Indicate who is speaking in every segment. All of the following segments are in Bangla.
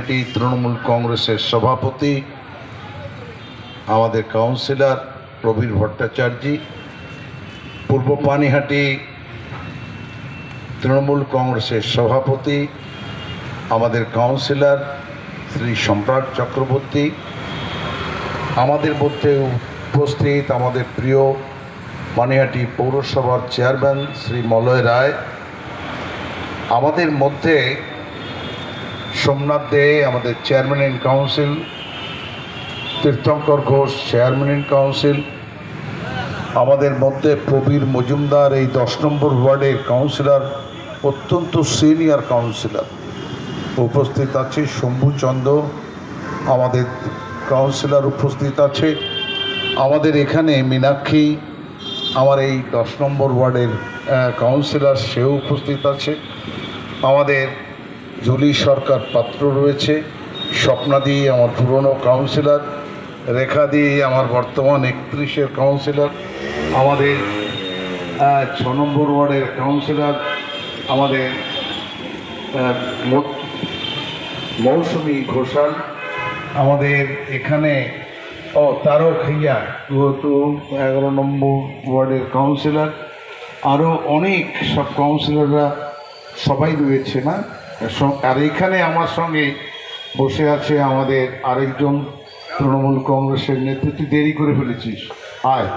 Speaker 1: পানিহাটি তৃণমূল কংগ্রেসের সভাপতি আমাদের কাউন্সিলর প্রবীর ভট্টাচার্য, পূর্ব পানিহাটি তৃণমূল কংগ্রেসের সভাপতি আমাদের কাউন্সিলর শ্রী সম্রাট চক্রবর্তী, আমাদের মধ্যে উপস্থিত আমাদের প্রিয় পানিহাটি পৌরসভার চেয়ারম্যান শ্রী মলয় রায়, আমাদের মধ্যে সোমনাথ দে আমাদের chairman in council, Tirthankar Ghosh chairman in council, আমাদের মধ্যে প্রবীর মজুমদার এই 10 নম্বর ওয়ার্ডের কাউন্সিলর, অত্যন্ত সিনিয়র কাউন্সিলর উপস্থিত আছে, শম্ভুচন্দ্র আমাদের কাউন্সিলর উপস্থিত আছে, আমাদের এখানে মীনাক্ষী আমার এই 10 নম্বর ওয়ার্ডের কাউন্সিলর সেও উপস্থিত আছে, আমাদের জুলি সরকার পাত্র রয়েছে, স্বপ্নাদি আমার পুরনো কাউন্সিলর, রেখাদি আমার বর্তমান 31-এর কাউন্সিলর, আমাদের 6 নম্বর ওয়ার্ডের কাউন্সিলর আমাদের মৌসুমী ঘোষাল, আমাদের এখানে তারক হিয়া 11 নম্বর ওয়ার্ডের কাউন্সিলর, আরও অনেক সব কাউন্সিলররা সবাই রয়েছে না। আর এখানে আমার সঙ্গে বসে আছে আমাদের আরেকজন তৃণমূল কংগ্রেসের নেতৃত্ব। দেরি করে ফেলেছিস, আয়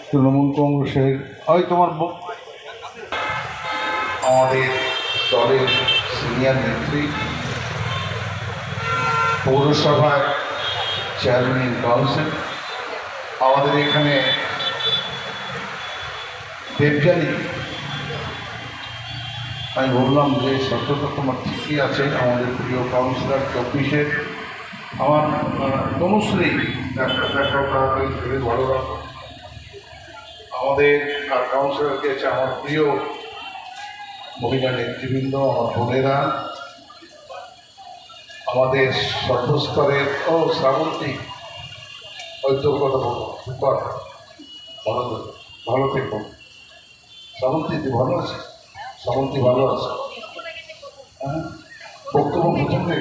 Speaker 1: তৃণমূল কংগ্রেসের ওই তোমার আমাদের দলের সিনিয়র নেত্রী, পৌরসভার চেয়ারম্যান ইন কাউন্সিল, আমাদের এখানে দেবযানী। আমি বললাম যে সত্যতা তোমার ঠিকই আছে, আমাদের প্রিয় কাউন্সিলর 24-এর আমার তনুশ্রী খুবই ভালো রাখো, আমাদের আর কাউন্সিলরকে আছে আমার প্রিয় মহিলা নেতৃবৃন্দ, আমার বোনেরা, আমাদের সর্বস্তরের শ্রাবন্তী, হয়তো কথা বলবো সুপার ভালো ভালো থেকো। শ্রাবন্তী ভালো আছে, শ্রাবন্তী ভালো আছে, হ্যাঁ বক্তব্য প্রথমে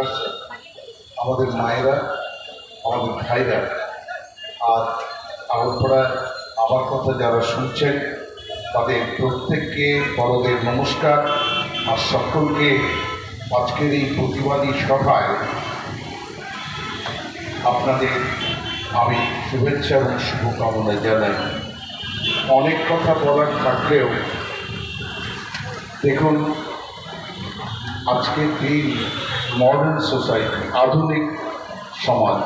Speaker 1: আসছে আমাদের মায়েরা, আমাদের ভাইরা, আর আগরপাড়ায় আমার কথা যারা শুনছেন তাদের প্রত্যেককে বড়দের নমস্কার, আর সকলকে আজকের এই প্রতিবাদী সভায় আপনাদের আমি শুভেচ্ছা এবং শুভকামনা জানাই। অনেক কথা বলার থাকলেও দেখুন, আজকের দিন মডার্ন সোসাইটি, আধুনিক সমাজ,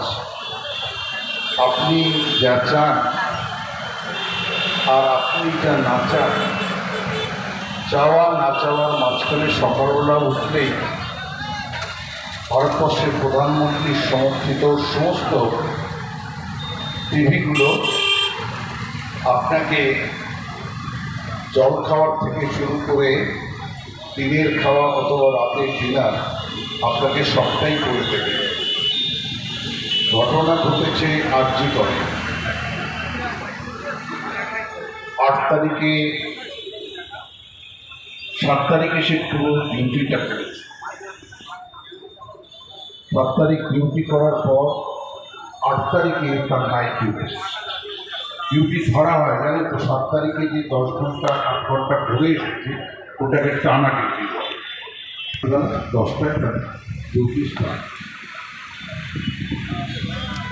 Speaker 1: আপনি যা চান আর আপনি যা না চান, চাওয়া না চাওয়ার মাঝখানে সকালবেলা উঠলেই ভারতবর্ষের প্রধানমন্ত্রীর সমর্থিত সমস্ত টিভিগুলো আপনাকে জল খাওয়ার থেকে শুরু করে দিনের খাওয়া অথবা রাতের ডিনার আপনাকে সবটাই করে দেবে। ঘটনা ঘটেছে আরজি করে 8 তারিখে, 7 তারিখে সে পুরো ডিউটিটা করেছে। 7 তারিখ ডিউটি করার পর 8 তারিখে তার নাইট ডিউটি ধরা হয়। জানেন তো 7 তারিখে যে 10 ঘন্টা 8 ঘন্টা ঘুরে এসেছে ওটাকে টানা ডিউটি বলে। 10টায় ডিউটি স্টার্ট,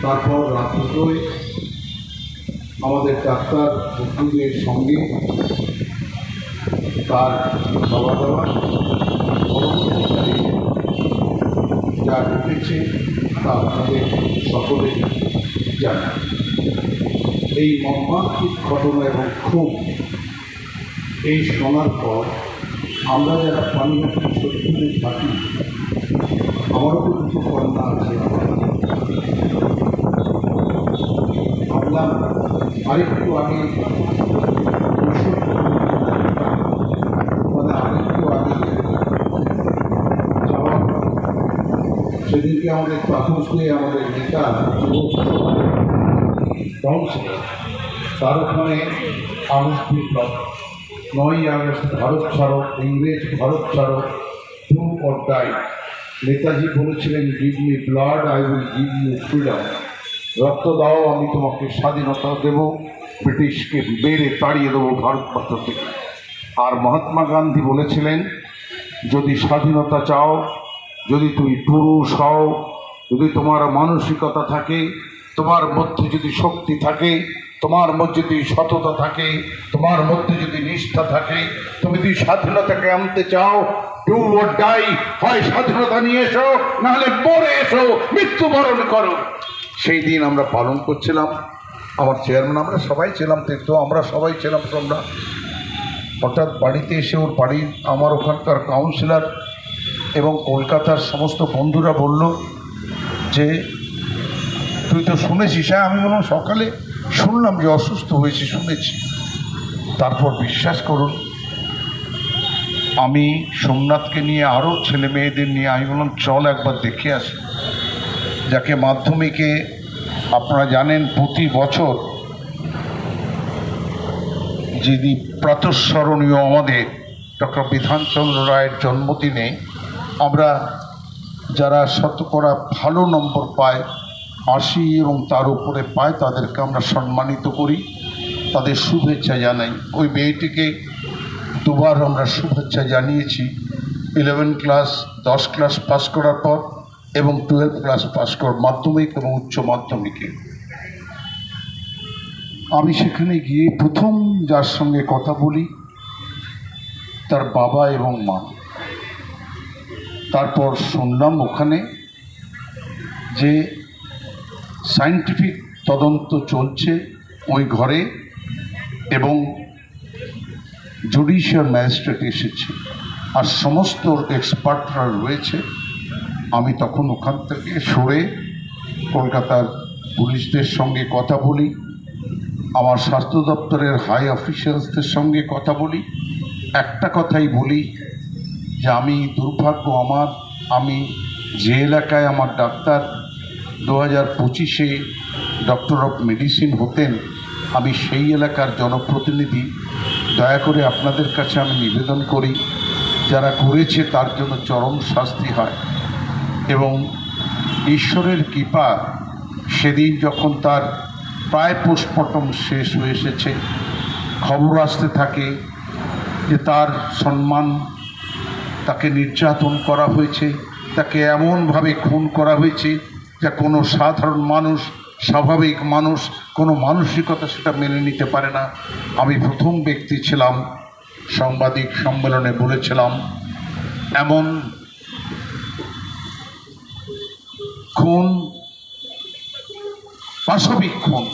Speaker 1: তারপর রাত 2টোয় আমাদের ডাক্তার বন্ধুদের সঙ্গে তার খাওয়া দাওয়া, যা ঘটেছে তা আপনাদের সকলে জানা। এই মর্মান্তিক ঘটনা এবং খুব এই শোনার পর আমরা যারা পানিহাটি সত্যি থাকি, আমারও তো কিছু কন্যা আছে, ভাবলাম আরেকটু আগে আরেকটু আগে যাওয়া। সেদিনকে আমাদের প্রাথমিক আমাদের নেতা কাউন্সিলর তার ওখানে আগুন বিপ্লব, 9ই আগস্ট ভারত ছাড়ো, ইংরেজ ভারত ছাড়ো, ডু অর ডাই, নেতাজি বলেছিলেন, give me blood, I will give you freedom. রক্ত দাও, আমি তোমাকে স্বাধীনতা দেব, ব্রিটিশকে বেড়ে তাড়িয়ে দেবো ভারতবর্ষ থেকে। আর মহাত্মা গান্ধী বলেছিলেন, যদি স্বাধীনতা চাও, যদি তুমি পুরুষ হও, যদি তোমার মানসিকতা থাকে, তোমার মধ্যে যদি শক্তি থাকে, তোমার মধ্যে যদি সততা থাকে, তোমার মধ্যে যদি নিষ্ঠা থাকে, তুমি যদি স্বাধীনতাকে আনতে চাও, ডু অর ডাই, হয় স্বাধীনতা নিয়ে এসো, নাহলে মরে এসো, মৃত্যুবরণ করো। সেই দিন আমরা পালন করছিলাম। আমার চেয়ারম্যান, আমরা সবাই ছিলাম, তো আমরা সবাই ছিলাম। তোমরা হঠাৎ বাড়িতে এসে ওর বাড়ির আমার ওখানকার কাউন্সিলর এবং কলকাতার সমস্ত বন্ধুরা বলল যে তুই তো শুনেছিস? হ্যাঁ, আমি বললাম সকালে শুনলাম যে অসুস্থ হয়েছে, শুনেছি। তারপর বিশ্বাস করুন, আমি সোমনাথকে নিয়ে আরও ছেলে মেয়েদের নিয়ে আমি বললাম চল একবার দেখে আসি। যাকে মাধ্যমিকে আপনারা জানেন প্রতি বছর যিনি প্রাতঃস্মরণীয় আমাদের ডক্টর বিধানচন্দ্র রায়ের জন্মদিনে আমরা যারা শতকরা ভালো নম্বর পায়, 80 এবং তার উপরে পায়, তাদেরকে আমরা সম্মানিত করি, তাদের শুভেচ্ছা জানাই। ওই মেয়েটিকে দুবার আমরা শুভেচ্ছা জানিয়েছি, 11 ক্লাস 10 ক্লাস পাস করার পর এবং 12 ক্লাস পাস করার, মাধ্যমিক এবং উচ্চ মাধ্যমিকে। আমি সেখানে গিয়ে প্রথম যার সঙ্গে কথা বলি তার বাবা এবং মা। তারপর শুনলাম ওখানে যে সায়েন্টিফিক তদন্ত চলছে ওই ঘরে এবং জুডিশিয়াল ম্যাজিস্ট্রেট এসেছে আর সমস্ত এক্সপার্টরা রয়েছে। আমি তখন ওখান থেকে সরে কলকাতার পুলিশদের সঙ্গে কথা বলি, আমার স্বাস্থ্য দপ্তরের হাই অফিসিয়ালসদের সঙ্গে কথা বলি। একটা কথাই বলি যে আমি দুর্ভাগ্য আমার, আমি যে এলাকায় আমার ডাক্তার 2025-এ ডক্টর অফ মেডিসিন হতেন, আমি সেই এলাকার জনপ্রতিনিধি। দয়া করে আপনাদের কাছে আমি নিবেদন করি, যারা করেছে তার জন্য চরম শাস্তি হয়। এবং ঈশ্বরের কৃপা, সেদিন যখন তার প্রায় পোস্টমর্টম শেষ হয়ে এসেছে, খবর আসতে থাকে যে তার সম্মান, তাকে নির্যাতন করা হয়েছে, তাকে এমনভাবে খুন করা হয়েছে যা কোনো সাধারণ মানুষ, স্বাভাবিক মানুষ, কোনো মানসিকতা সেটা মেনে নিতে পারে না। আমি প্রথম ব্যক্তি ছিলাম, সাংবাদিক সম্মেলনে বলেছিলাম, এমন খুন, পাশবিক খুন,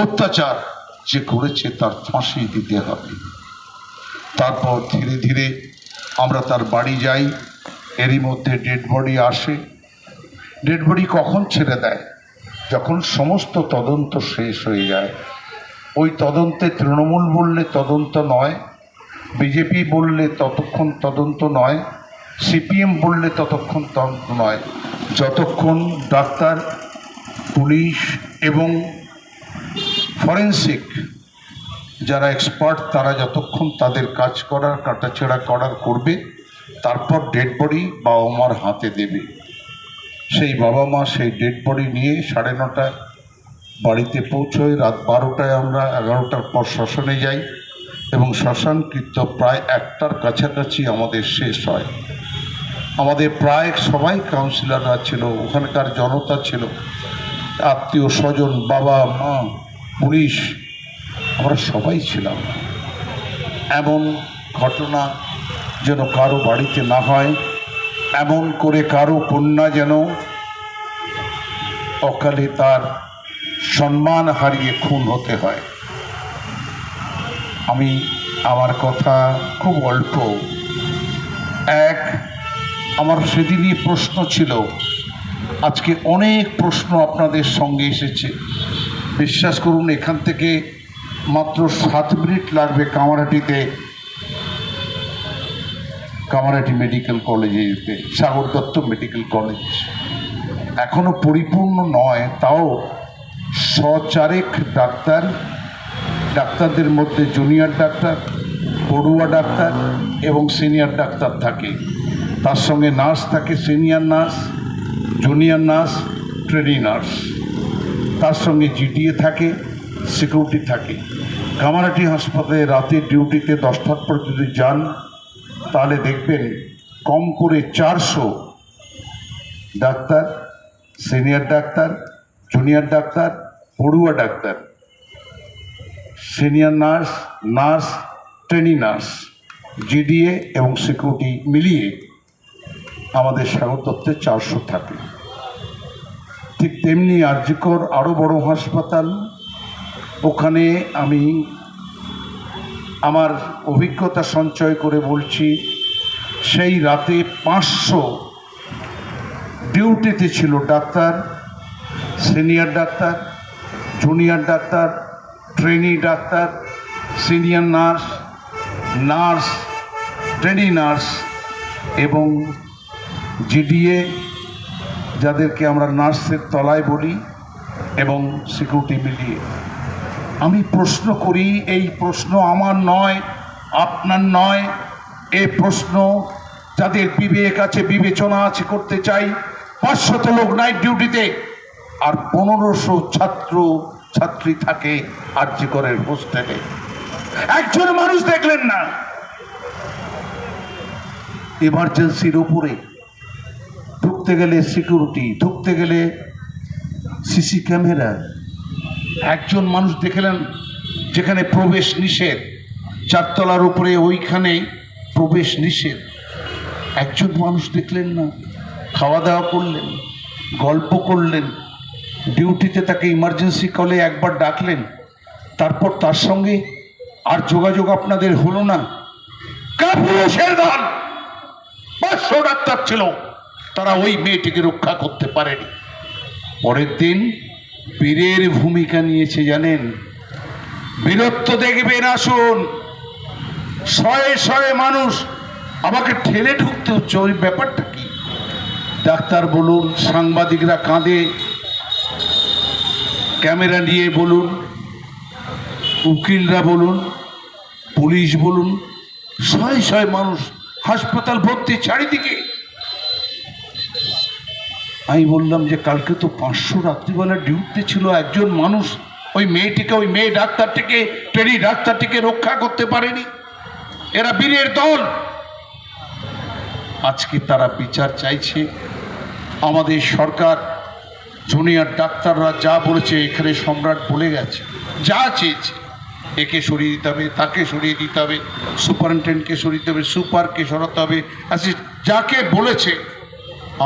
Speaker 1: অত্যাচার যে করেছে তার ফাঁসি দিতে হবে। তারপর ধীরে ধীরে আমরা তার বাড়ি যাই, এরই মধ্যে ডেড বডি আসে। ডেড বডি কখন ছেড়ে দেয়? যখন সমস্ত তদন্ত শেষ হয়ে যায়। ওই তদন্তে তৃণমূল বললে তদন্ত নয়, বিজেপি বললে ততক্ষণ তদন্ত নয়, সিপিএম বললে ততক্ষণ তদন্ত নয়, যতক্ষণ ডাক্তার, পুলিশ এবং ফরেন্সিক যারা এক্সপার্ট তারা যতক্ষণ তাদের কাজ করার, কাটাছেঁড়া করার করবে, তারপর ডেড বডি বাবা মার হাতে দেবে। সেই বাবা মা সেই ডেড বডি নিয়ে 9:30 বাড়িতে পৌঁছয়। রাত 12টায় আমরা 11টার পর শ্মশানে যাই এবং শ্মশানকৃত্য প্রায় 1টার কাছাকাছি আমাদের শেষ হয়। আমাদের প্রায় সবাই কাউন্সিলররা ছিল, ওখানকার জনতা ছিল, আত্মীয় স্বজন, বাবা মা, পুলিশ, আমরা সবাই ছিলাম। এমন ঘটনা যেন কারো বাড়িতে না হয়, এমন করে কারো কন্যা যেন অকালে তার সম্মান হারিয়ে খুন হতে হয়। আমি আমার কথা খুব অল্প। আমার সেদিনই প্রশ্ন ছিল, আজকে অনেক প্রশ্ন আপনাদের সঙ্গে এসেছে। বিশ্বাস করুন, এখান থেকে মাত্র 7 মিনিট লাগবে কামারহাটি মেডিকেল কলেজে যেতে, সাগর দত্ত মেডিকেল কলেজ। এখনো পরিপূর্ণ নয়, তাও 100 ডাক্তারদের মধ্যে জুনিয়র ডাক্তার, পড়ুয়া ডাক্তার এবং সিনিয়র ডাক্তার থাকে। তার সঙ্গে নার্স থাকে, senior nurse, junior nurse, trainee nurse. তার সঙ্গে জিডিএ থাকে, সিকিউরিটি থাকে। কামারহাটি হাসপাতালে রাতে ডিউটিতে 10টার পর যদি যান তাহলে দেখবেন কম করে 400 doctor, senior doctor, junior doctor, পড়ুয়া doctor, senior nurse, nurse, trainee nurse, GDA এবং সিকিউরিটি মিলিয়ে আমাদের সাগর দত্তে 400 থাকে। ঠিক তেমনি আরজিকর আরও বড় হাসপাতাল, ওখানে আমি আমার অভিজ্ঞতা সঞ্চয় করে বলছি, সেই রাতে 500 ডিউটিতে ছিল doctor, senior doctor, junior doctor, trainee doctor, senior nurse, nurse, trainee nurse এবং জিডিএ, যাদেরকে আমরা নার্সের তলায় বলি, এবং সিকিউরিটি মিলিয়ে। আমি প্রশ্ন করি, এই প্রশ্ন আমার নয়, আপনার নয়, এই প্রশ্ন যাদের বিবেক আছে, বিবেচনা আছে, করতে চাই। 500 লোক নাইট ডিউটিতে আর 1500 ছাত্র ছাত্রী থাকে আরজিকরের হোস্টেলে। একজন মানুষ দেখলেন না। এমার্জেন্সির উপরে ঢুকতে গেলে সিকিউরিটি, ঢুকতে গেলে সিসি ক্যামেরা, একজন মানুষ দেখলেন যেখানে প্রবেশ নিষেধ, 4 তলার উপরে ওইখানে প্রবেশ নিষেধ, একজন মানুষ দেখলেন না। খাওয়া দাওয়া করলেন, গল্প করলেন, ডিউটিতে তাকে ইমার্জেন্সি কলে একবার ডাকলেন, তারপর তার সঙ্গে আর যোগাযোগ আপনাদের হলো না। কাপুরুষের দল, 500 ডাক্তার ছিল, তারা ওই মেয়েটিকে রক্ষা করতে পারেনি। পরের দিন বীরের ভূমিকা নিয়েছে, জানেন, বীরত্ব দেখবেন। আসুন, শয়ে শয়ে মানুষ, আমাকে ঠেলে ঢুকতে হচ্ছে, ওই ব্যাপারটা কি? ডাক্তার বলুন, সাংবাদিকরা কাঁদে, ক্যামেরা নিয়ে বলুন, উকিলরা বলুন, পুলিশ বলুন, শয়ে শয়ে মানুষ, হাসপাতাল ভর্তি চারিদিকে। আমি বললাম যে কালকে তো 500 রাত্রিবেলা ডিউটিতে ছিল, একজন মানুষ ওই মেয়েটিকে, ওই মেয়ে ডাক্তারটিকে, ট্রেনি ডাক্তারটিকে রক্ষা করতে পারেনি। এরা বীরের দল। আজকে তারা বিচার চাইছে। আমাদের সরকার, জুনিয়র ডাক্তাররা যা বলেছে, এখানে সম্রাট বলে গেছে, যা চেয়েছে, একে সরিয়ে দিতে হবে, তাকে সরিয়ে দিতে হবে, সুপারিনটেন্ডেন্টকে সরিয়ে দিতে হবে, সুপারকে সরাতে হবে, যাকে বলেছে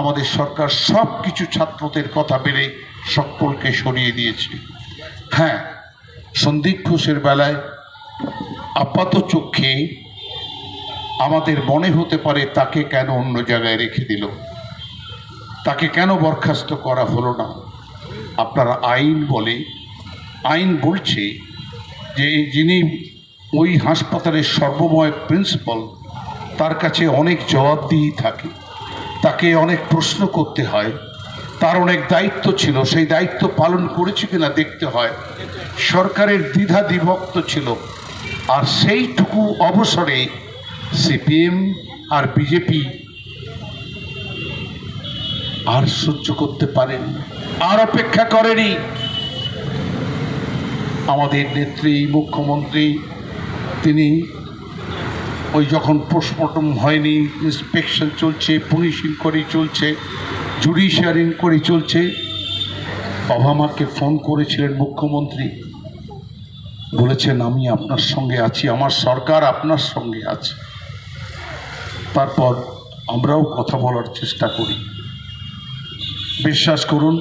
Speaker 1: আমাদের সরকার সব কিছু ছাত্রদের কথা মেনে সকলকে সরিয়ে দিয়েছে। হ্যাঁ, সন্দীপ ঘোষের বেলায় আপাত চোখে আমাদের মনে হতে পারে তাকে কেন অন্য জায়গায় রেখে দিল, তাকে কেন বরখাস্ত করা হলো না। আপনারা আইন বলে, আইন বলছে যে যিনি ওই হাসপাতালের সর্বময় প্রিন্সিপাল, তার কাছে অনেক জবাবদিহি থাকে, তাকে অনেক প্রশ্ন করতে হয়, তার অনেক দায়িত্ব ছিল, সেই দায়িত্ব পালন করেছে কিনা দেখতে হয়। সরকারের দ্বিধা বিভক্ত ছিল, আর সেইটুকু অবসরে সিপিএম আর বিজেপি আর সহ্য করতে পারেন, আর অপেক্ষা করেনি। আমাদের নেত্রী, মুখ্যমন্ত্রী, তিনি ওই যখন পোস্টমর্টম হয়নি, ইন্সপেকশন চলছে, পুলিশ ইনকোয়ারি চলছে, জুডিশিয়াল ইনকোয়ারি চলছে, বাবা-মাকে ফোন করেছিলেন মুখ্যমন্ত্রী, বলেছেন আমি আপনার সঙ্গে আছি, আমার সরকার আপনার সঙ্গে আছে। তারপর আমরাও কথা বলার চেষ্টা করি। বিশ্বাস করুন,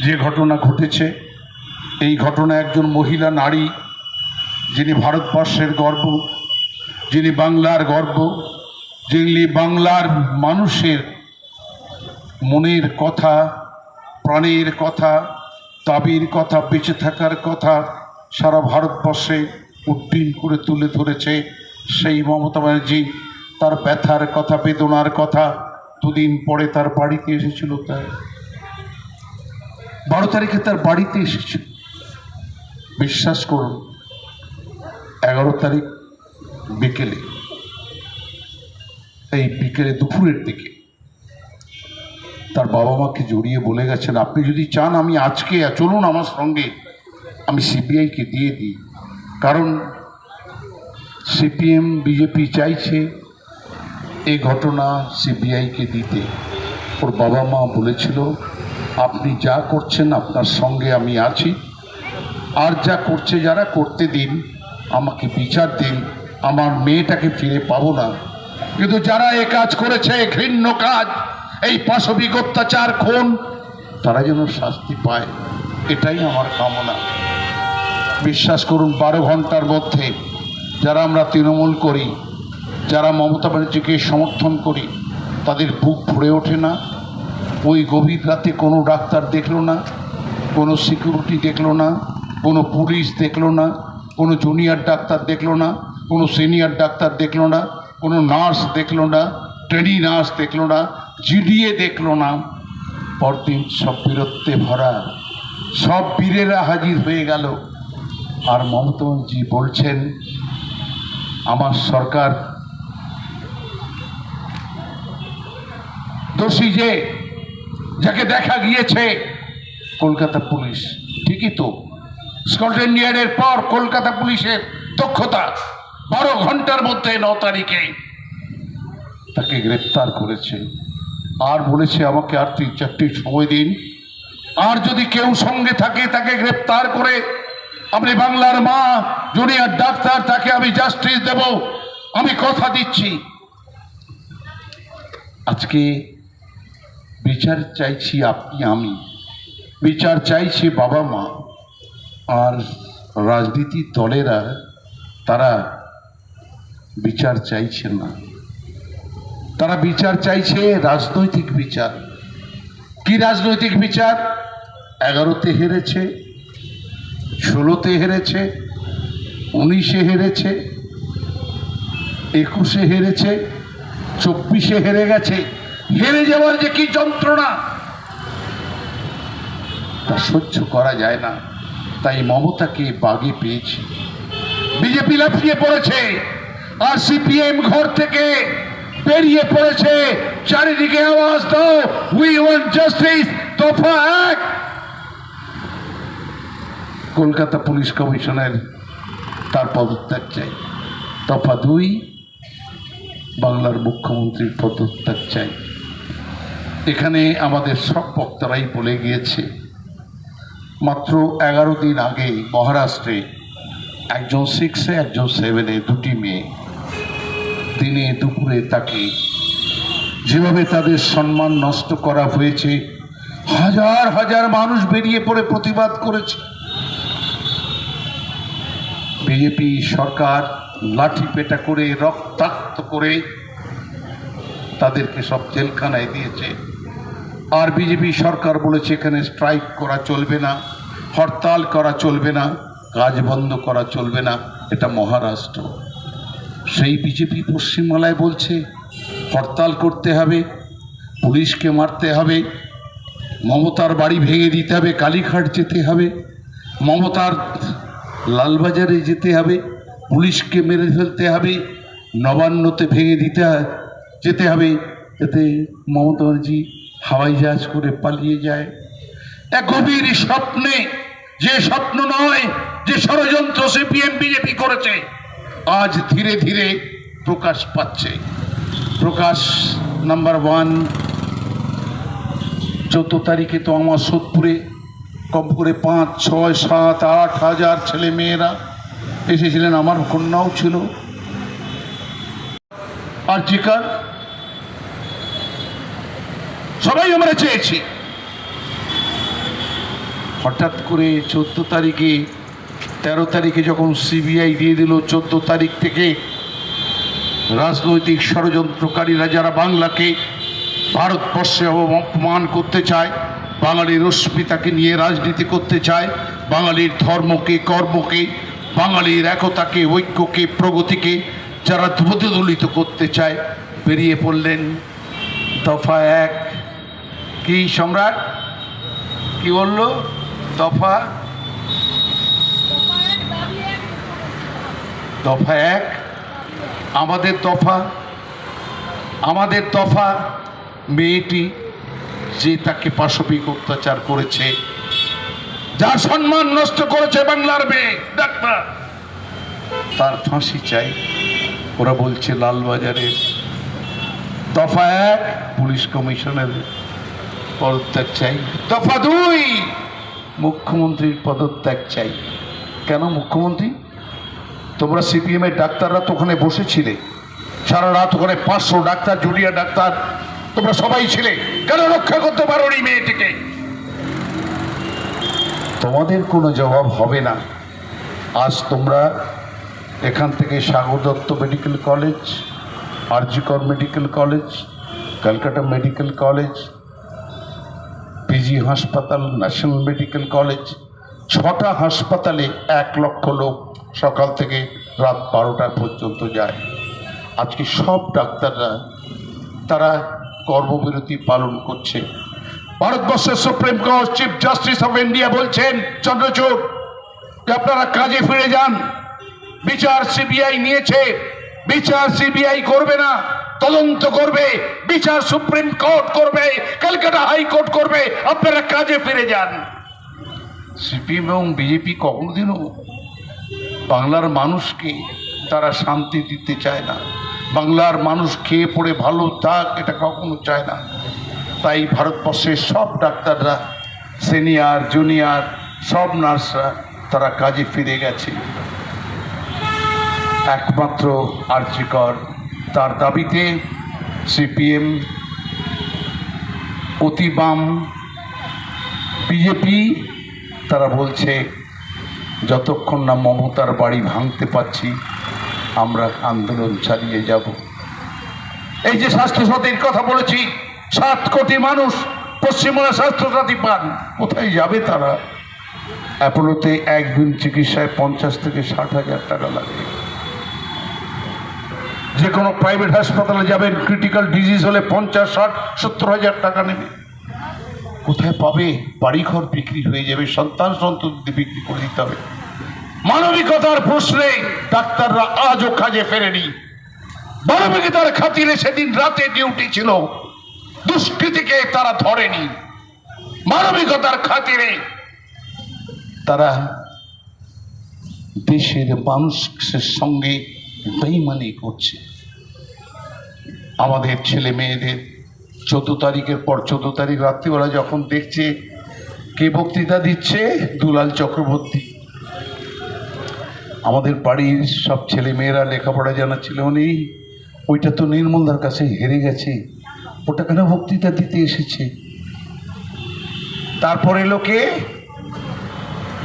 Speaker 1: যে ঘটনা ঘটেছে, এই ঘটনা একজন মহিলা নারী, যিনি ভারতবর্ষের গর্ব, যিনি বাংলার গর্ব, যিনি বাংলার মানুষের মনের কথা, প্রাণের কথা, দাবির কথা, বেঁচে থাকার কথা সারা ভারতবর্ষে উড্ডীন করে তুলে ধরেছে, সেই মমতা ব্যানার্জি তার ব্যথার কথা, বেদনার কথা দুদিন পরে তার বাড়িতে এসেছিল। তাই 12 তারিখে তার বাড়িতে এসেছিল। বিশ্বাস করুন, 11 তারিখ বিকেলে এই বিকেলে দুপুরের দিকে তার বাবা মাকে জড়িয়ে বলে গেছেন, আপনি যদি চান আমি আজকে চলুন আমার সঙ্গে, আমি সিপিআইকে দিয়ে দিই। কারণ সিপিএম বিজেপি চাইছে এই ঘটনা সিবিআইকে দিতে। ওর বাবা মা বলেছিল, আপনি যা করছেন আপনার সঙ্গে আমি আছি, আর যা করছে যারা করতে দিন, আমাকে বিচার দিন, আমার মেয়েটাকে ফিরে পাবো না। কিন্তু যারা এ কাজ করেছে, ঘৃণ্য কাজ, এই পাশবিক অত্যাচার খুন, তারা যেন শাস্তি পায়, এটাই আমার কামনা। বিশ্বাস করুন 12 ঘন্টার মধ্যে যারা আমরা তৃণমূল করি, যারা মমতা ব্যানার্জিকে সমর্থন করি, তাদের বুক ভরে ওঠে না। ওই গভীর রাতে কোনো ডাক্তার দেখলো না, কোনো সিকিউরিটি দেখলো না, কোনো পুলিশ দেখলো না, কোনো জুনিয়র ডাক্তার দেখলো না, কোনো সিনিয়র ডাক্তার দেখলো না, কোনো নার্স দেখলো না, ট্রেনি নার্স দেখলো না, জিডিএ দেখলো না। পরদিন সব বীরত্বে ভরা সব বীরেরা হাজির হয়ে গেল। আর মমতা ব্যানার্জি বলছেন, আমার সরকার দোষী, যে যাকে দেখা গিয়েছে কলকাতা পুলিশ। ঠিকই তো, স্কটল্যান্ড ইয়ার্ডের পর কলকাতা পুলিশের দক্ষতা, 12 ঘন্টার মধ্যে 9 তারিখে তাকে গ্রেপ্তার করেছে। আর বলেছে আমাকে আর 3-4টি সময় দিন, আর যদি কেউ সঙ্গে থাকে তাকে গ্রেপ্তার করে আপনি বাংলার মা জুনিয়র ডাক্তার, তাকে আমি জাস্টিস দেব, আমি কথা দিচ্ছি। আজকে বিচার চাইছি আপনি, আমি বিচার চাইছি বাবা মা। আর রাজনীতির দলেরা তারা বিচার চাইছে না, তারা বিচার চাইছে রাজনৈতিক বিচার। কি রাজনৈতিক বিচার? 11তে হেরেছে, 16তে হেরেছে, 19-এ হেরেছে, 21-এ হেরেছে, 24-এ হেরে গেছে। হেরে যাওয়ার যে কি যন্ত্রণা, তা সহ্য করা যায় না। তাই মমতাকে বাগে পেয়েছে, বিজেপি লাফিয়ে পড়েছে, আর সিপিএম ঘর থেকে বেরিয়ে পড়েছে। চারিদিকে আওয়াজ দাও, উই ওয়ান্ট জাস্টিস। দফা 1 কলকাতা পুলিশ কমিশনের তার পদত্যাগ চাই। দফা 2 বাংলার মুখ্যমন্ত্রীর পদত্যাগ চাই। এখানে আমাদের সব বক্তারাই বলে গিয়েছে। মাত্র 11 দিন আগে মহারাষ্ট্রে একজন 6-এ একজন 7-এ 2টি মেয়ে দিনে দুপুরে তাকে যেভাবে তাদের সম্মান নষ্ট করা হয়েছে, হাজার হাজার মানুষ বেরিয়ে পড়ে প্রতিবাদ করেছে। বিজেপি সরকার লাঠি পেটা করে, রক্তাক্ত করে তাদেরকে সব জেলখানায় দিয়েছে। আর বিজেপি সরকার বলেছে এখানে স্ট্রাইক করা চলবে না, হরতাল করা চলবে না, কাজ বন্ধ করা চলবে না। এটা মহারাষ্ট্র। সেই বিজেপি পশ্চিমবাংলায় বলছে হরতাল করতে হবে, পুলিশকে মারতে হবে, মমতার বাড়ি ভেঙে দিতে হবে, কালীঘাট যেতে হবে, মমতার লালবাজারে যেতে হবে, পুলিশকে মেরে ফেলতে হবে, নবান্নতে ভেঙে যেতে হবে, এতে মমতা ব্যানার্জি হাওয়াই জাহাজ করে পালিয়ে যায়। এক গভীর স্বপ্নে, যে স্বপ্ন নয়, যে ষড়যন্ত্র সিপিএম বিজেপি করেছে, আজ ধীরে ধীরে প্রকাশ পাচ্ছে। প্রকাশ নাম্বার 1, 14 তারিখে তো আমার সোদপুরে কম করে 5, 6, 7, 8 হাজার ছেলে মেয়েরা এসেছিলেন, আমার কন্যাও ছিল। আর চিকার সবাই আমরা চেয়েছি। হঠাৎ করে 14 তারিখে 13 তারিখে যখন সিবিআই দিয়ে দিল, 14 তারিখ থেকে রাজনৈতিক ষড়যন্ত্রকারীরা যারা বাংলাকে, ভারতবর্ষে অপমান করতে চায়, বাঙালির অস্মিতাকে নিয়ে রাজনীতি করতে চায়, বাঙালির ধর্মকে, কর্মকে, বাঙালির একতাকে, ঐক্যকে, প্রগতিকে যারা প্রতিদলিত করতে চায়, বেরিয়ে পড়লেন। দফা 1 কি সম্রাট কি বলল? দফা 1 আমাদের দফা আমাদের দফা মেয়েটি যে তাকে পাশবিক অত্যাচার করেছে, যার সম্মান নষ্ট করেছে বাংলার মেয়ে ডাক্তার, তার ফাঁসি চাই। ওরা বলছে লালবাজারের দফা 1 পুলিশ কমিশনার পদত্যাগ চাই, দফা 2 মুখ্যমন্ত্রীর পদত্যাগ চাই। কেন মুখ্যমন্ত্রী? তোমরা সিপিএম এর ডাক্তাররা তো ওখানে বসেছিলে, সারা রাত ওখানে 500 ডাক্তার, জুনিয়র ডাক্তার, তোমরা সবাই ছিলে, কেন রক্ষা করতে পারো এই মেয়েটিকে? তোমাদের কোনো জবাব হবে না। আজ তোমরা এখান থেকে Sagar Dutta medical college, RG Kar medical college, Kolkata medical college, PG হাসপাতাল, ন্যাশনাল মেডিকেল কলেজ, 6টা হাসপাতালে 1 লক্ষ লোক সকাল থেকে রাত 12টা পর্যন্ত যায়। আজকে সব ডাক্তাররা তারা কর্মবিরতি পালন করছে। ভারতবর্ষের supreme court chief justice of India বলছেন চন্দ্রচূড় যে আপনারা কাজে ফিরে যান। বিচার সিবিআই নিয়েছে, বিচার সিবিআই করবে না, তদন্ত করবে, বিচার সুপ্রিম কোর্ট করবে, কলকাতা হাইকোর্ট করবে, আপনারা কাজে ফিরে যান। সিপিএম এবং বিজেপি কখনোদিনও বাংলার মানুষকে তারা শান্তি দিতে চায় না, বাংলার মানুষ খেয়ে পড়ে ভালো থাক এটা কখনো চায় না। তাই ভারতবর্ষের সব ডাক্তাররা, সিনিয়র জুনিয়র সব নার্সরা তারা কাজে ফিরে গেছে। একমাত্র আরজিকর তার দাবিতে সিপিএম, অতি বাম, বিজেপি তারা বলছে যতক্ষণ না মমতার বাড়ি ভাঙতে পারছি আমরা আন্দোলন চালিয়ে যাব। এই যে স্বাস্থ্যসাথীর কথা বলেছি, 7 কোটি মানুষ পশ্চিমবঙ্গে স্বাস্থ্যসাথী পান, কোথায় যাবে তারা? অ্যাপোলোতে একদিন চিকিৎসায় 50 থেকে 60 হাজার টাকা লাগে। যে কোনো প্রাইভেট হাসপাতালে যাবেন, ক্রিটিক্যাল ডিজিজ হলে 50, 60, 70 হাজার টাকা নেবে। কোথায় পাবে? বাড়িঘর বিক্রি হয়ে যাবে, সন্তান সন্ততি বিক্রি করে দিতে হবে। মানবিকতার প্রশ্নে ডাক্তাররা আজও কাজে ফেরেনি। মানবিকতার খাতিরে সেদিন রাতে ডিউটি ছিল, দুষ্কৃতীকে তারা ধরেনি। মানবিকতার খাতিরে তারা দেশের মানুষের সঙ্গে বেইমানি করছে। আমাদের ছেলে মেয়েদের 14 তারিখের পর 14 তারিখ রাত্রিবেলা যখন দেখছে কে বক্তৃতা দিচ্ছে, দুলাল চক্রবর্তী। আমাদের বাড়ির সব ছেলে মেয়েরা লেখাপড়া জানা ছিল নেই, ওইটা তো নির্মলদার কাছে হেরে গেছে, ওটা কেন বক্তৃতা দিতে এসেছে? তারপরে লোকে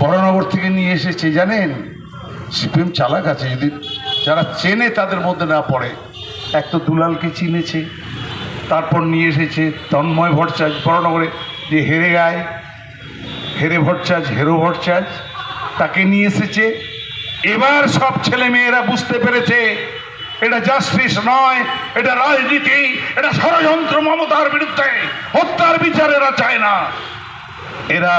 Speaker 1: বড়নগর থেকে নিয়ে এসেছে, জানেন সিপিএম চালাক আছে, যদি যারা চেনে তাদের মধ্যে না পড়ে। এক তো দুলালকে চিনেছে, তারপর নিয়ে এসেছে তন্ময় ভট্টাচার্য বড়নগরে, যে হেরে গায়, হেরে ভট্টাচার্য, হেরো ভট্টাচার্য, তাকে নিয়ে এসেছে। এবার সব ছেলে মেয়েরা বুঝতে পেরেছে এটা জাস্টিস নয়, এটা রাজনীতি, এটা ষড়যন্ত্র মমতার বিরুদ্ধে, হত্যার বিচার এরা চায় না, এরা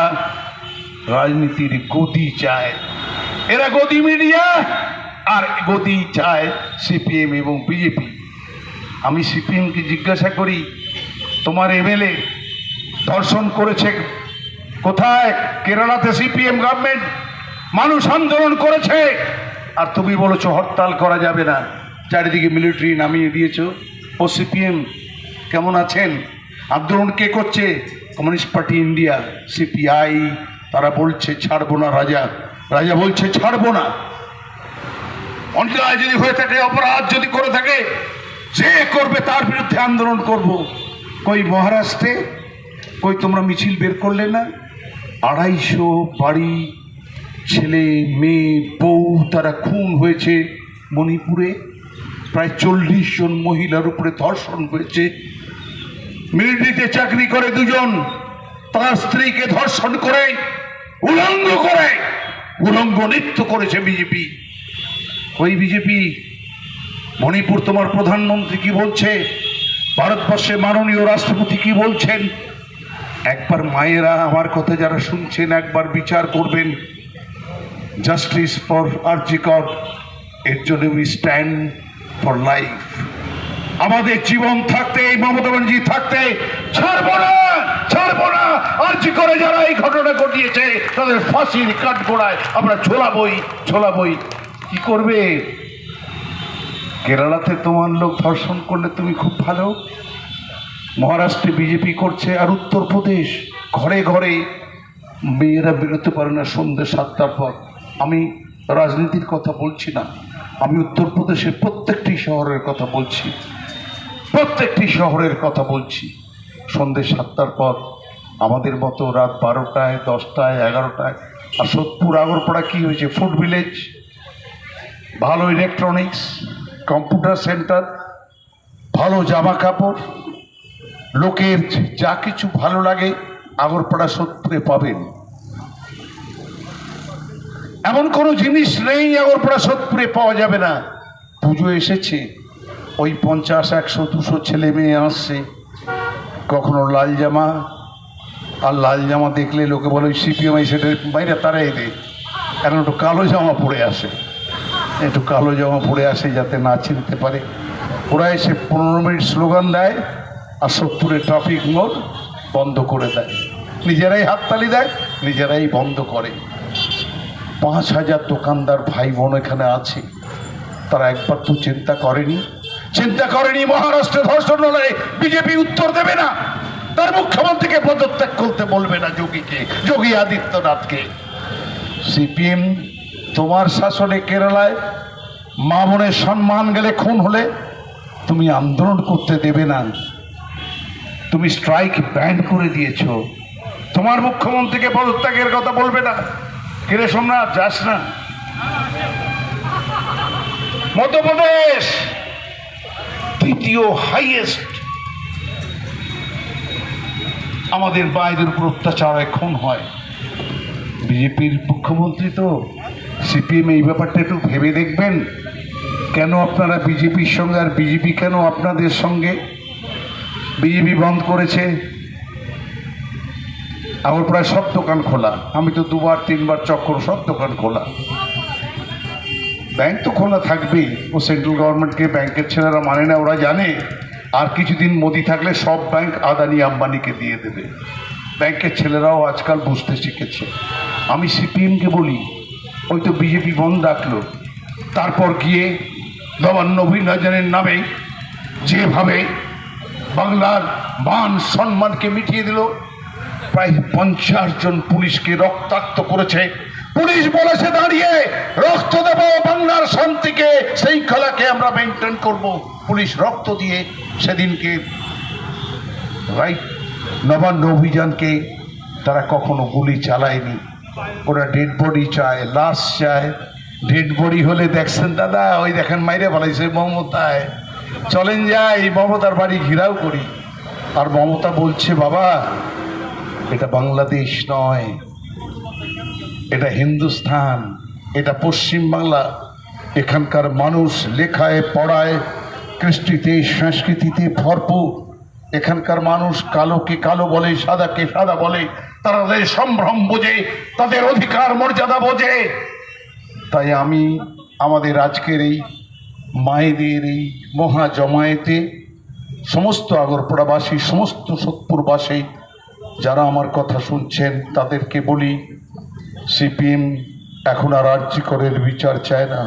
Speaker 1: রাজনীতির গদি চায়, এরা গদি মিডিয়া আর গদি চায় সিপিএম এবং বিজেপি। আমি সিপিএমকে জিজ্ঞাসা করি, তোমার এমএলএ ধর্ষণ করেছে কোথায়? কেরালাতে সিপিএম গভর্নমেন্ট মানুষ আন্দোলন করেছে, আর তুমি বলেছো হরতাল করা যাবে না, চারিদিকে মিলিটারি নামিয়ে দিয়েছো। ও সিপিএম কেমন আছেন? আন্দোলন কে করছে? কমিউনিস্ট পার্টি ইন্ডিয়া, সিপিআই, তারা বলছে ছাড়বো না। রাজা বলছে ছাড়বো না। অন্যায় যদি হয়ে থাকে, অপরাধ যদি করে থাকে, যে করবে তার বিরুদ্ধে আন্দোলন করব। কই মহারাষ্ট্রে, কই তোমরা মিছিল বের করলে না? 250 বাড়ি, ছেলে মেয়ে বউ তারা খুন হয়েছে। মণিপুরে প্রায় 40 জন মহিলার উপরে ধর্ষণ হয়েছে। মিলিটারিতে চাকরি করে 2 জন তার স্ত্রীকে ধর্ষণ করে উলঙ্গ নৃত্য করেছে বিজেপি। ওই বিজেপি মণিপুর তোমার প্রধানমন্ত্রী কি বলছে? ভারতবর্ষে মাননীয় রাষ্ট্রপতি কি বলছেন? একবার মায়েরা আমার কথা যারা শুনছেন, একবার বিচার করবেন। জাস্টিস ফর আরজিকর, এর জন্য উই স্ট্যান্ড ফর লাইফ। আমাদের জীবন থাকতে, এই মমতা ব্যানার্জি থাকতে ছাড়বো না, ছাড়বো না। আর্জি করে যারা এই ঘটনা ঘটিয়েছে তাদের ফাঁসির কাঠগোড়ায় আমরা ঝোলাবই। কি করবে? কেরালাতে তোমার লোক ধর্ষণ করলে তুমি খুব ভালো, মহারাষ্ট্রে বিজেপি করছে, আর উত্তরপ্রদেশ ঘরে ঘরে মেয়েরা বেরোতে পারে না সন্ধ্যে 7টার পর। আমি রাজনীতির কথা বলছি না, আমি উত্তরপ্রদেশের প্রত্যেকটি শহরের কথা বলছি। সন্ধ্যে 7টার পর আমাদের মতো রাত 12টায়, 10টায়, 11টায়। আর সোদপুর আগরপাড়া কি হয়েছে? ফুড ভিলেজ, ভালো ইলেকট্রনিক্স, কম্পিউটার সেন্টার, ভালো জামা কাপড়, লোকের যা কিছু ভালো লাগে আগরপাড়া সোদপুরে পাবেন। এমন কোনো জিনিস নেই আগরপাড়া সোদপুরে পাওয়া যাবে না। পুজো এসেছে, ওই 50, 100, 200 ছেলে মেয়ে আসছে, কখনো লাল জামা, আর লাল জামা দেখলে লোকে বলে ওই সিপিএমআই সেটের বাইরে তারাই দেয়, এখন একটু কালো জামা পরে আসে, যাতে না চিনতে পারে। ওরা এসে 15 মিনিট স্লোগান দেয় আর সোদপুরে ট্রাফিক মোড় বন্ধ করে দেয়, নিজেরাই হাততালি দেয়, নিজেরাই বন্ধ করে। 5000 দোকানদার ভাই বোন এখানে আছে, তারা একবার তো চিন্তা করেনি মহারাষ্ট্রে ধর্ষণ হলে বিজেপি উত্তর দেবে না, তার মুখ্যমন্ত্রীকে পদত্যাগ করতে বলবে না, যোগী আদিত্যনাথকে। সিপিএম তোমার শাসনে কেরালায় মা বোনের সম্মান গেলে, খুন হলে তুমি আন্দোলন করতে দেবে না, তুমি স্ট্রাইক ব্যান করে দিয়েছ, তোমার মুখ্যমন্ত্রীকে পদত্যাগের কথা বলবে না। কিরে সোমনাথ, যাস না? মধ্যপ্রদেশ দ্বিতীয় হাইয়েস্ট, আমাদের বাইরের উপর অত্যাচার খুন হয়। বিজেপির মুখ্যমন্ত্রী তো, সিপিএম এই ব্যাপারটা একটু ভেবে দেখবেন। কেন আপনারা বিজেপির সঙ্গে, আর বিজেপি কেন আপনাদের সঙ্গে? বিজেপি বন্ধ করেছে, আমার প্রায় সব দোকান খোলা, আমি তো 2-3 চক্কর, সব দোকান খোলা। ব্যাংক তো খোলা থাকবেই, ও সেন্ট্রাল গভর্নমেন্টকে ব্যাংকের ছেলেরা মানে না, ওরা জানে আর কিছুদিন মোদি থাকলে সব ব্যাংক আদানি আম্বানিকে দিয়ে দেবে। ব্যাংকের ছেলেরাও আজকাল বুঝতে শিখেছে। আমি সিপিএমকে বলি, ওই তো বিজেপি বন্ধ রাখলো, তারপর গিয়ে নবান্ন অভিযানের নামে যেভাবে বাংলার মান সম্মানকে মিটিয়ে দিল, প্রায় 50 জন পুলিশকে রক্তাক্ত করেছে। পুলিশ বলেছে দাঁড়িয়ে, রক্ত দেব বাংলার শান্তিকে, সেই খেলাকে আমরা মেনটেন করব। পুলিশ রক্ত দিয়ে সেদিনকে নবান্ন অভিযানকে তারা কখনো গুলি চালায়নি। ওরা ডেড বডি চায়, লাশ চায়। ডেড বডি হলে দেখছেন দাদা, ওই দেখেন মাইরে বলাইছে মমতায়, চলেন যাই মমতার বাড়ি ঘিরাও করি। আর মমতা বলছে, বাবা এটা বাংলাদেশ নয়, এটা হিন্দুস্থান, এটা পশ্চিম বাংলা। এখানকার মানুষ লেখায় পড়ায় কৃষ্টিতে সংস্কৃতিতে ভরপুর। এখানকার মানুষ কালোকে কালো বলে, সাদাকে সাদা বলে, তারা তাদের সম্ভ্রম বোঝে, তাদের অধিকার মর্যাদা বোঝে। তাই আমি আমাদের আজকের এই মায়েদের এই মহা জমায়েতে সমস্ত আগরপাড়াবাসী, সমস্ত সোদপুরবাসী যারা আমার কথা শুনছেন তাদেরকে বলি, সিপিএম এখন আর আরজি করের বিচার চায় না।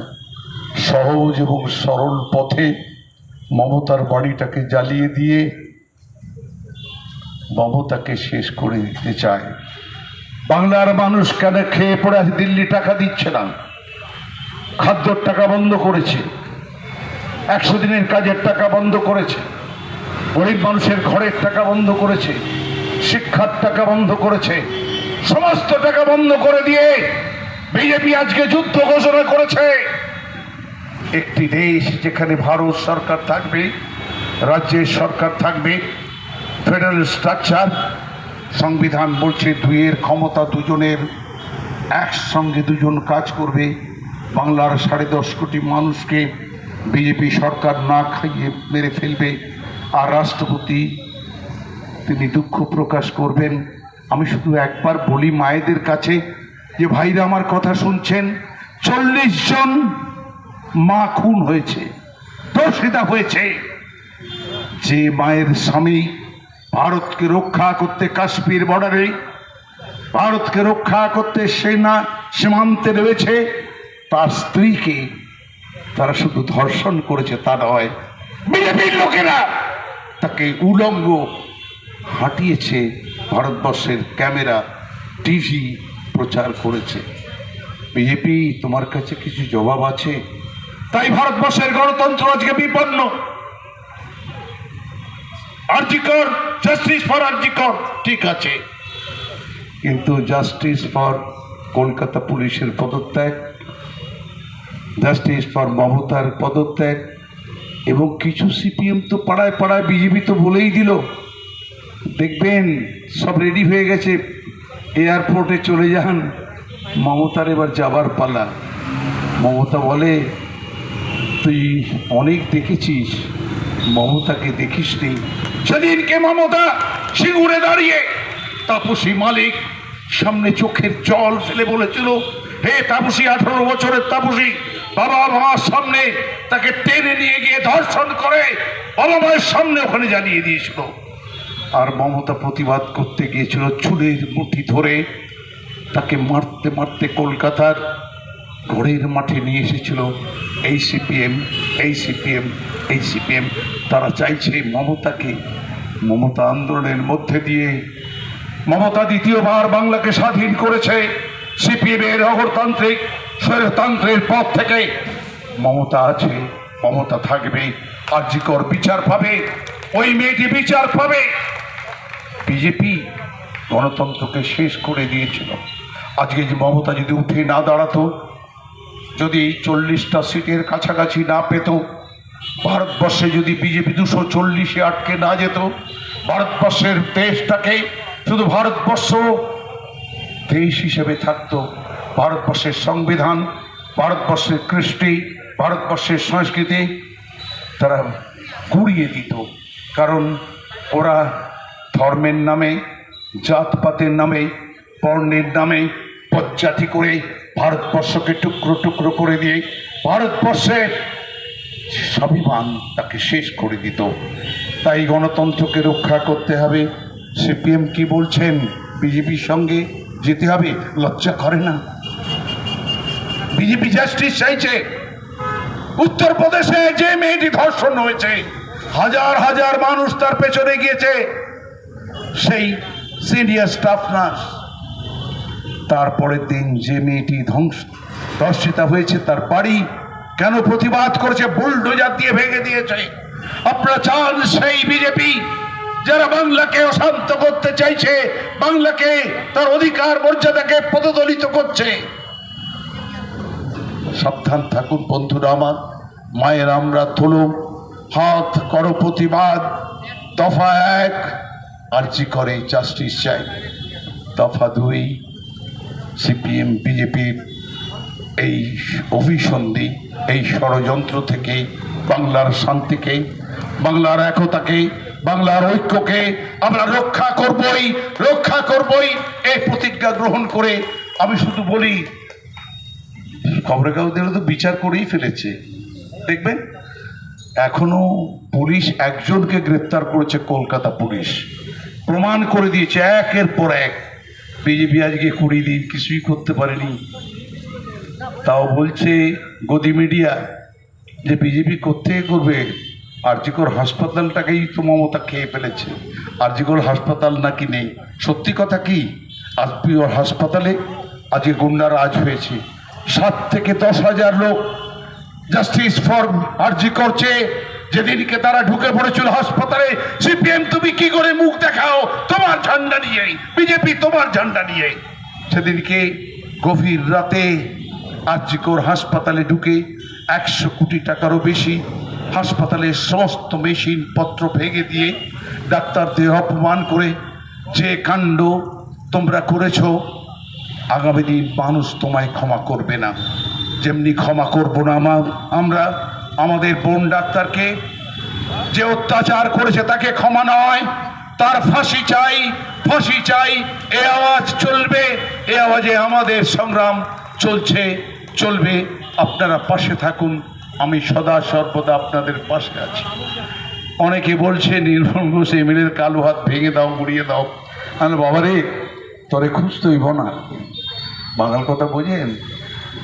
Speaker 1: সহজ এবং সরল পথে মমতার বাড়িটাকে জ্বালিয়ে দিয়ে মমতাকে শেষ করে দিতে চায়। বাংলার মানুষ কেন খেয়ে পড়ে দিল্লি টাকা দিচ্ছে না? খাদ্যর টাকা বন্ধ করেছে, 100 দিনের কাজের টাকা বন্ধ করেছে, গরিব মানুষের ঘরের টাকা বন্ধ করেছে, শিক্ষার টাকা বন্ধ করেছে, সমস্ত টাকা বন্ধ করে দিয়ে বিজেপি আজকে যুদ্ধ ঘোষণা করেছে। একটি দেশ যেখানে ভারত সরকার থাকবে, রাজ্যের সরকার থাকবে, ফেডারেল স্ট্রাকচার, সংবিধান বলছে দুইয়ের ক্ষমতা, দুজনের একসঙ্গে দুজন কাজ করবে। বাংলার 10.5 কোটি মানুষকে বিজেপি সরকার না খাইয়ে মেরে ফেলবে, আর রাষ্ট্রপতি তিনি দুঃখ প্রকাশ করবেন। আমি শুধু একবার বলি মায়েদের কাছে যে ভাইরা আমার কথা শুনছেন, 40 জন মা খুন হয়েছে, ধর্ষিতা হয়েছে। যে মায়ের স্বামী ভারতকে রক্ষা করতে কাশ্মীর বর্ডারে, ভারতকে রক্ষা করতে সেনা সীমান্তে রয়েছে, তার স্ত্রীকে তারা শুধু ধর্ষণ করেছে তা নয়, বিজেপির লোকেরা তাকে উলঙ্গ হাঁটিয়েছে, ভারতবর্ষের ক্যামেরা টিভি প্রচার করেছে। বিজেপি, তোমার কাছে কিছু জবাব আছে? তাই ভারতবর্ষের গণতন্ত্র আজকে বিপন্ন। আরজিকর, জাস্টিস ফর আরজিকর, ঠিক আছে, কিন্তু জাস্টিস ফর কলকাতা পুলিশের পদত্যাগ, জাস্টিস ফর মমতার পদত্যাগ, এবং কিছু সিপিএম তো পাড়ায় পাড়ায় বিজেপি তো বলেই দিল, দেখবেন সব রেডি হয়ে গেছে, এয়ারপোর্টে চলে যান, মমতার এবার যাবার পালা। মমতা বলে, তুই অনেক দেখেছিস, মমতাকে দেখিসনি। সেদিনকে মমতা সিঙ্গুরে দাঁড়িয়ে তাপসী মালিক সামনে চোখের জল ফেলে বলেছিল, হে তাপসী, 18 বছরের তাপসী, বাবা মার সামনে তাকে টেনে নিয়ে গিয়ে ধর্ষণ করে বাবা মায়ের সামনে ওখানে জানিয়ে দিয়েছিল। আর মমতা প্রতিবাদ করতে গিয়েছিল, চুলের মুঠি ধরে তাকে মারতে মারতে কলকাতার ঘোড়ের মাঠে নিয়ে এসেছিল। এই সিপিএম, এই সিপিএম, এই সিপিএম, তারা চাইছে মমতাকে, মমতা আন্দোলনের মধ্যে দিয়ে মমতা দ্বিতীয়বার বাংলাকে স্বাধীন করেছে। সিপিএমের অগণতান্ত্রিক স্বৈরতন্ত্রের পথ থেকে মমতা আছে, মমতা থাকবে। আরজিকর বিচার পাবে, ওই মেয়েটি বিচার পাবে। বিজেপি গণতন্ত্রকে শেষ করে দিয়েছিল। আজকে যে মমতা যদি উঠে না দাঁড়াতো, যদি 40টা সিটের কাছাকাছি না পেত, ভারতবর্ষে যদি বিজেপি 240-এ আটকে না যেত, ভারতবর্ষের দেশটাকে শুধু ভারতবর্ষ দেশ হিসেবে থাকতো, ভারতবর্ষের সংবিধান, ভারতবর্ষের কৃষ্টি, ভারতবর্ষের সংস্কৃতি তারা গুড়িয়ে দিত। কারণ ওরা ধর্মের নামে, জাতপাতের নামে, বর্ণের নামে পজ্জাতি করে ভারতবর্ষকে টুকরো টুকরো করে দিয়ে ভারতবর্ষের স্বাভিমান তাকে শেষ করে দিত। তাই গণতন্ত্রকে রক্ষা করতে হবে। সিপিএম কি বলছেন? বিজেপির সঙ্গে যেতে হবে। লজ্জা করে না? বিজেপি জাস্টিস চাইছে। উত্তরপ্রদেশে যে মেয়েটি ধর্ষণ হয়েছে, হাজার হাজার মানুষ তার পেছনে গিয়েছে, সেই সিনিয়র স্টাফ নার্স, তারপরের দিন যে মেয়েটি ধর্ষিতা হয়েছে তার বাড়ি কেন প্রতিবাদ করেছে? বুলডোজার দিয়ে ভেঙে দিয়েছে। আপনারা চান সেই বিজেপি যারা বাংলাকে অশান্ত করতে চাইছে, বাংলাকে তার অধিকার মর্যাদাকে পদদলিত করছে? সাবধান থাকুন বন্ধুরা আমার, মায়ের আমরা তোলো, হাত করো প্রতিবাদ। দফা 1 আরজিকরে জাস্টিস চাই। দফা 2 সিপিএম বিজেপির এই অভিসন্ধি, এই ষড়যন্ত্র থেকে বাংলার শান্তিকে, বাংলার একতাকে, বাংলার ঐক্যকে আমরা রক্ষা করবই, রক্ষা করবই এই প্রতিজ্ঞা গ্রহণ করে। আমি শুধু বলি, খবরের কাগজে তো বিচার করেই ফেলেছে, দেখবেন এখনো পুলিশ একজনকে গ্রেপ্তার করেছে, কলকাতা পুলিশ প্রমাণ করে দিয়েছে একের পর এক। বিজেপি আজকে 20 দিন কিছুই করতে পারেনি। তাও বলছে গদি মিডিয়া যে বিজেপি কোত্থেকে করবে, আরজিকর হাসপাতালটাকেই তো মমতা খেয়ে ফেলেছে। আরজিকর হাসপাতাল নাকি নেই। সত্যি কথা কি, আরজিকর হাসপাতালে আজকে গুন্ডা রাজ হয়েছে। 7 থেকে 10 হাজার লোক জাস্টিস ফর আরজিকর চেয়ে যেদিনকে তারা ঢুকে পড়েছিল হাসপাতালে, সিপিএম তুমি কি করে মুখ দেখাও তোমার ঝান্ডা নিয়ে, বিজেপি তোমার ঝান্ডা নিয়ে। সেদিনকে গভীর রাতে আরজিকর হাসপাতালে ঢুকে 100 কোটি টাকারও বেশি হাসপাতালের সমস্ত মেশিন পত্র ভেঙে দিয়ে ডাক্তারদের অপমান করে যে কাণ্ড তোমরা করেছ, আগামী দিন মানুষ তোমায় ক্ষমা করবে না। যেমনি ক্ষমা করবো না আমরা আমাদের বোন ডাক্তারকে, যে অত্যাচার করেছে তাকে ক্ষমা নয়, তার ফাঁসি চাই, ফাঁসি চাই। এ আওয়াজ চলবে, এ আওয়াজে আমাদের সংগ্রাম চলছে, চলবে। আপনারা পাশে থাকুন, আমি সদা সর্বদা আপনাদের পাশে আছি। অনেকে বলছে নির্মল ঘোষ এমএলএর কালো হাত ভেঙে দাও, গুড়িয়ে দাও। আমি বাবারে তোরে খুঁজতেইব না, বাঙাল কথা বোঝেন?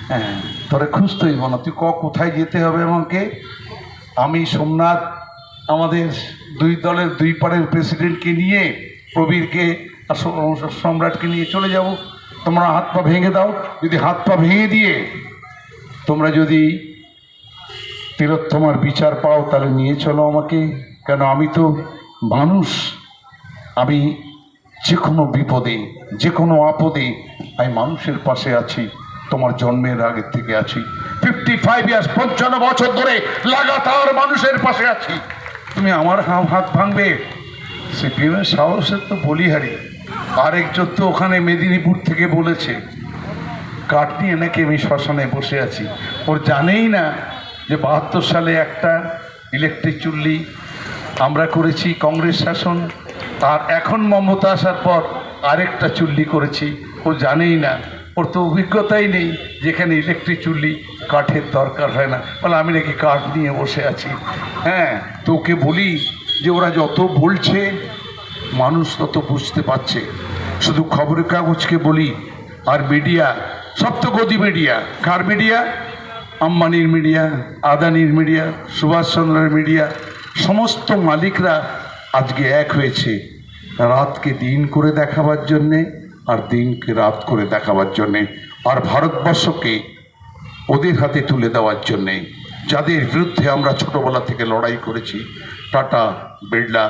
Speaker 1: হ্যাঁ, তোরে খুঁজতেইব না, তুই কোথায় যেতে হবে আমাকে? আমি সোমনাথ আমাদের দুই দলের দুই পাড়ের প্রেসিডেন্টকে নিয়ে, প্রবীরকে আর সম্রাটকে নিয়ে চলে যাব। তোমরা হাত পা ভেঙে দাও। যদি হাত পা ভেঙে দিয়ে তোমরা যদি তিলোত্তমার বিচার পাও তাহলে নিয়ে চলো আমাকে, কেন আমি তো মানুষ। আমি যে কোনো বিপদে, যে কোনো আপদে আমি মানুষের পাশে আছি, তোমার জন্মের আগের থেকে আছি। 55 ইয়ার্স, 55 বছর ধরে লাগাতার মানুষের পাশে আছি। তুমি আমার হাত ভাঙবে? সিপিএমের সাহসের তো বলিহারি। আরেকজন তো ওখানে মেদিনীপুর থেকে বলেছে কাঠ নিয়ে নাকি আমি শ্মশানে বসে আছি। ওর জানেই না যে 72 সালে একটা ইলেকট্রিক চুল্লি আমরা করেছি কংগ্রেস শাসন, আর এখন মমতা আসার পর আরেকটা চুল্লি করেছি। ও জানেই না, ওর তো অভিজ্ঞতাই নেই যেখানে ইলেকট্রিক চুল্লি কাঠের দরকার হয় না। বলে আমি নাকি কাঠ নিয়ে বসে আছি। হ্যাঁ, তো ওকে বলি যে ওরা যত বলছে মানুষ তত বুঝতে পারছে। শুধু খবরের কাগজকে বলি আর মিডিয়া, সব তো গদি মিডিয়া। কার মিডিয়া? আম্বানির মিডিয়া, আদানির মিডিয়া, সুভাষচন্দ্রের মিডিয়া। সমস্ত মালিকরা আজকে এক হয়েছে রাতকে দিন করে দেখাবার জন্যে আর দিনকে রাত করে দেখাবার জন্যে, আর ভারতবর্ষকে ওদের হাতে তুলে দেওয়ার জন্যে। যাদের বিরুদ্ধে আমরা ছোটোবেলা থেকে লড়াই করেছি, টাটা, বিড়লা,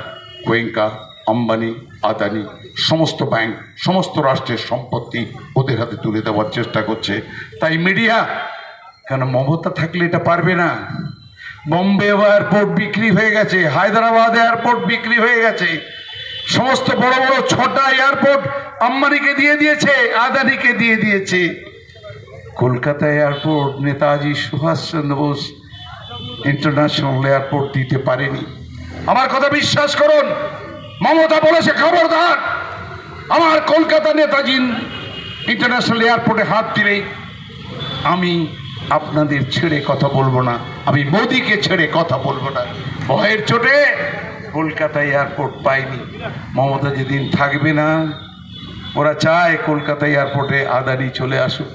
Speaker 1: গোয়েঙ্কা, আম্বানি, আদানি, সমস্ত ব্যাংক, সমস্ত রাষ্ট্রের সম্পত্তি ওদের হাতে তুলে দেওয়ার চেষ্টা করছে। তাই মিডিয়া কেন মমতা থাকলে এটা পারবে না? বম্বে এয়ারপোর্ট বিক্রি হয়ে গেছে, হায়দ্রাবাদ এয়ারপোর্ট বিক্রি হয়ে গেছে, সমস্ত বড় বড় 6টা এয়ারপোর্ট আম্বানিকে দিয়ে দিয়েছে, আদানিকে দিয়ে দিয়েছে। Kolkata airport Netaji Subhas Chandra Bose international airport দিতে পারেনি। আমার কথা বিশ্বাস করুন, মমতা বলেছে খবরদার আমার কলকাতা নেতাজি ইন্টারন্যাশনাল এয়ারপোর্টে হাত দিলে আমি আপনাদের ছেড়ে কথা বলবো না, আমি মোদিকে ছেড়ে কথা বলবো না। ভয়ের চোটে কলকাতা এয়ারপোর্ট পায়নি। মমতা যেদিন থাকবে না, ওরা চায় কলকাতা এয়ারপোর্টে আদানি চলে আসুক,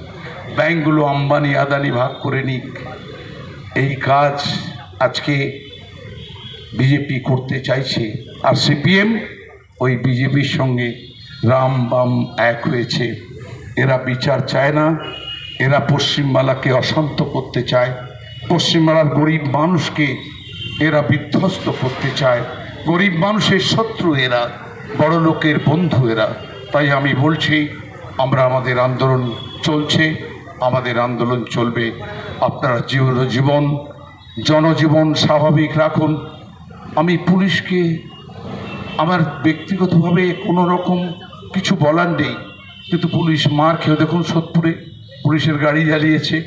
Speaker 1: ব্যাংকগুলো আম্বানি আদানি ভাগ করে নিক। এই কাজ আজকে বিজেপি করতে চাইছে, আর সিপিএম ওই বিজেপির সঙ্গে রাম বাম এক হয়েছে। এরা বিচার চায় না, এরা পশ্চিমবাংলাকে অশান্ত করতে চায়, পশ্চিমবাংলার গরিব মানুষকে এরা বিধ্বস্ত করতে চায়। গরিব মানুষের শত্রু এরা, বড় লোকের বন্ধু এরা। তাই আমি বলছি, আমাদের আন্দোলন চলছে, আমাদের আন্দোলন চলবে। আপনারা জীবন জনজীবন স্বাভাবিক রাখুন। আমি পুলিশকে আমার ব্যক্তিগতভাবে কোনো রকম কিছু বলার নেই, কিন্তু পুলিশ মার খেয়ে দেখুন, সোদপুরে পুলিশের গাড়ি জ্বালিয়েছে,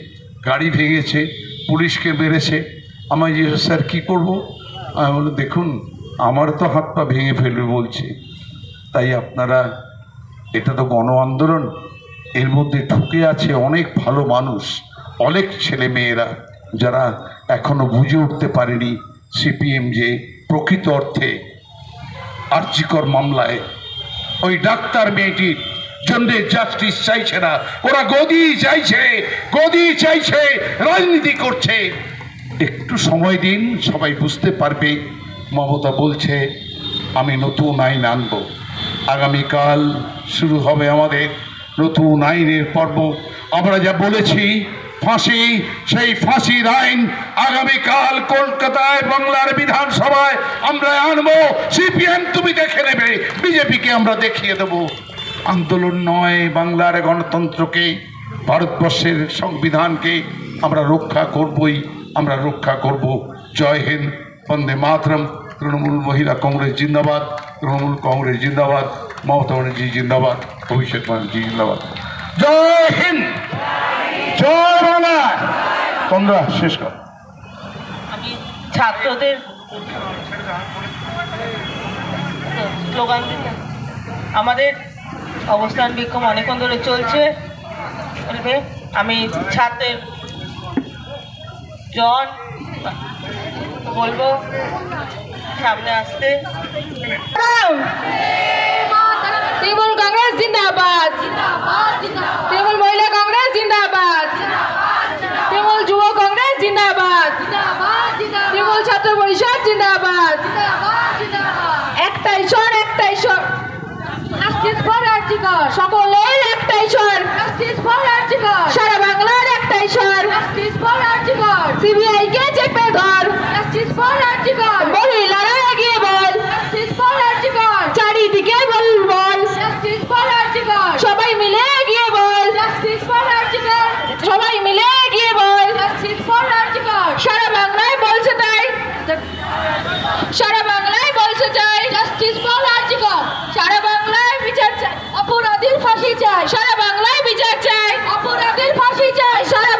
Speaker 1: গাড়ি ভেঙেছে, পুলিশকে মেরেছে। আমায় যে স্যার কী করবো? আমি বলি দেখুন আমার তো হাত পা ভেঙে ফেলবে বলছে। তাই আপনারা, এটা তো গণ আন্দোলন, এর মধ্যে ঢুকে আছে অনেক ভালো মানুষ, অনেক ছেলে মেয়েরা যারা এখনো বুঝে উঠতে পারেনি সিপিএম যে প্রকৃত অর্থে আর্জিকর মামলায় ওই ডাক্তার মেয়েটির জন্য জাস্টিস চাইছে না, ওরা গদি চাইছে, গদি চাইছে, রাজনীতি করছে। একটু সময় দিন, সবাই বুঝতে পারবে। মমতা বলছে আমি নতুন আইন আনব। আগামীকাল শুরু হবে আমাদের নতুন আইনের পর্ব। আমরা যা বলেছি ফাঁসি, সেই ফাঁসির আইন আগামীকাল কলকাতায় বাংলার বিধানসভায় আমরা আনবো। সিপিএম তুমি দেখে নেবে, বিজেপিকে আমরা দেখিয়ে দেব। আন্দোলন নয়, বাংলার গণতন্ত্রকে, ভারতবর্ষের সংবিধানকে আমরা রক্ষা করবই, আমরা রক্ষা করব। জয় হিন্দ, বন্দে মাতরম। তৃণমূল মহিলা কংগ্রেস জিন্দাবাদ, তৃণমূল কংগ্রেস জিন্দাবাদ, মমতা ব্যানার্জি জিন্দাবাদ, অভিষেক ব্যানার্জি জিন্দাবাদ। জয় হিন্দ, জয় বাংলা। তোমরা শেষ কর।
Speaker 2: আমি ছাত্রদের স্লোগান দিন না। আমাদের অবস্থান বিক্ষোভ অনেকক্ষণ ধরে চলছে। আমি ছাত্রের জন বলবো, সামনে আসতে।
Speaker 3: তৃণমূল কংগ্রেস জিন্দাবাদ, তৃণমূল মহিলা কংগ্রেস জিন্দাবাদ, তৃণমূল যুব কংগ্রেস জিন্দাবাদ, তৃণমূল ছাত্র পরিষদ জিন্দাবাদ। একটাই স্বর, একটাই স্বর, সকলের একটাই স্বর, সারা বাংলার একটাই স্বর। সিবিআই কে চেপে ধর, মহিলারা এগিয়ে বল, চারিদিকে বল বল, সবাই মিলে এগিয়ে বল, সবাই মিলে এগিয়ে বল। সারা বাংলায় বলছে তাই, সারা বাংলায় বলছে চাই, সারা বাংলায় বিচার চাই, অপরাধীর ফাঁসি চাই, সারা বাংলায় বিচার চাই, অপরাধীর ফাঁসি চাই, সারা